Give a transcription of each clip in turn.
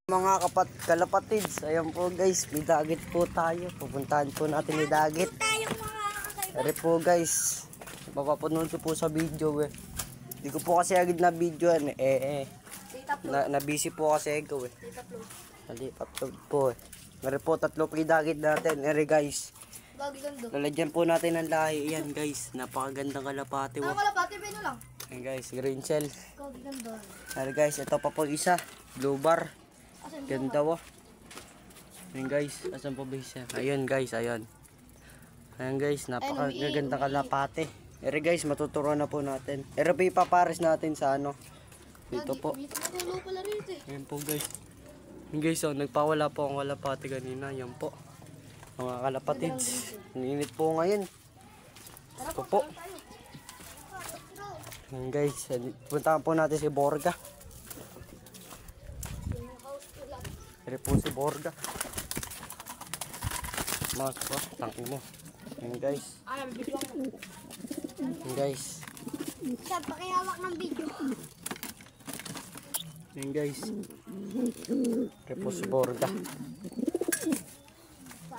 Mga kalapatids, ayan po guys, may dagit po tayo. Pupuntahan po natin may dagit. Ayan po guys, mapapanood ko po sa video eh. Hindi ko po kasi agad na video yan na busy po kasi ako eh. Nali-upload po eh. Meron po tatlo po yung dagit natin. Ayan guys, lalagyan po natin ng lahi. Ayan guys, napakagandang kalapati. Ang kalapati, pino lang. Ayan guys, green shell. Ayan guys, ito pa po isa, blue bar. Ganda wa. Ayun guys, asan pa ba siya? Ayun guys, ayun. Ayun guys, napakaganda kalapate. Ere guys, matuturuan na po natin. Ere pa ipapares natin sa ano. Dito po. Ayun po guys. Ayun guys, oh, nagpawala po ang kalapate kanina. Yan po. Mga kalapatids. Ninit po ngayon. Ito po. Ayun guys, puntahan po natin si Borga. Ere po si Borga. Mas po, tangin mo. Ayan guys. Ayan guys. Siya, pakihawak ng video. Ayan guys. Ere po si Borga.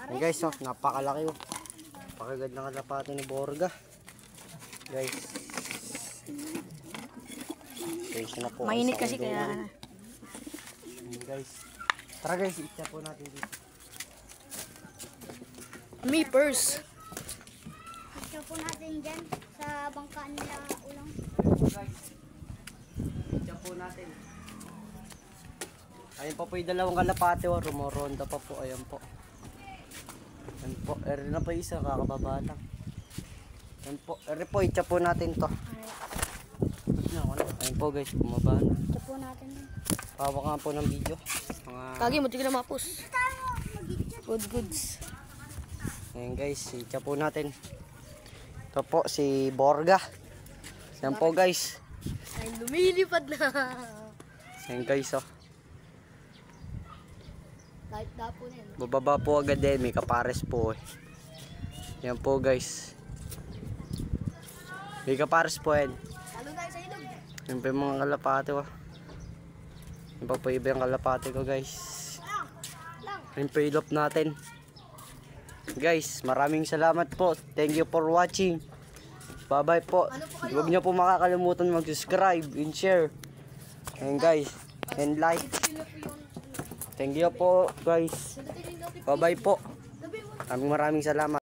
Ayan guys, oh, napakalaki oh. Napakagandang kalapati ni Borga. Guys. Guys, na po. Mainit kasi kaya. Ayan guys. Tara guys, itya po natin dito. Me first. Itya po natin dyan sa bangka nila ulang. Guys, itya po natin. Ayan pa po yung dalawang kalapate. Rumoronda pa po. Ayan po. Ayan po. Ere na po isa. Kakababa lang. Ayan po. Ere po, itya po natin to. Ayan po guys, bumaba na. Itya po natin. Pawak nga po ng video. Kagi mo, tigil na mapus. Good goods. Ayan guys, itya po natin. Ito po si Borga. Ayan po guys. Ay, lumilipad na. Ayan guys oh. Kahit dapo na yun. Bababa po agad eh, may kapares po eh. Ayan po guys. May kapares po yan. Talo tayo sa ilog. Ayan po yung mga kalapate oh. Ayan po yung ibang kalapate ko guys. Ayan po yung ilop natin. Guys, maraming salamat po. Thank you for watching. Bye bye po. Huwag niyo po makakalimutan mag-subscribe and share. Ayan guys, and like. Thank you po guys. Bye bye po. Maraming salamat.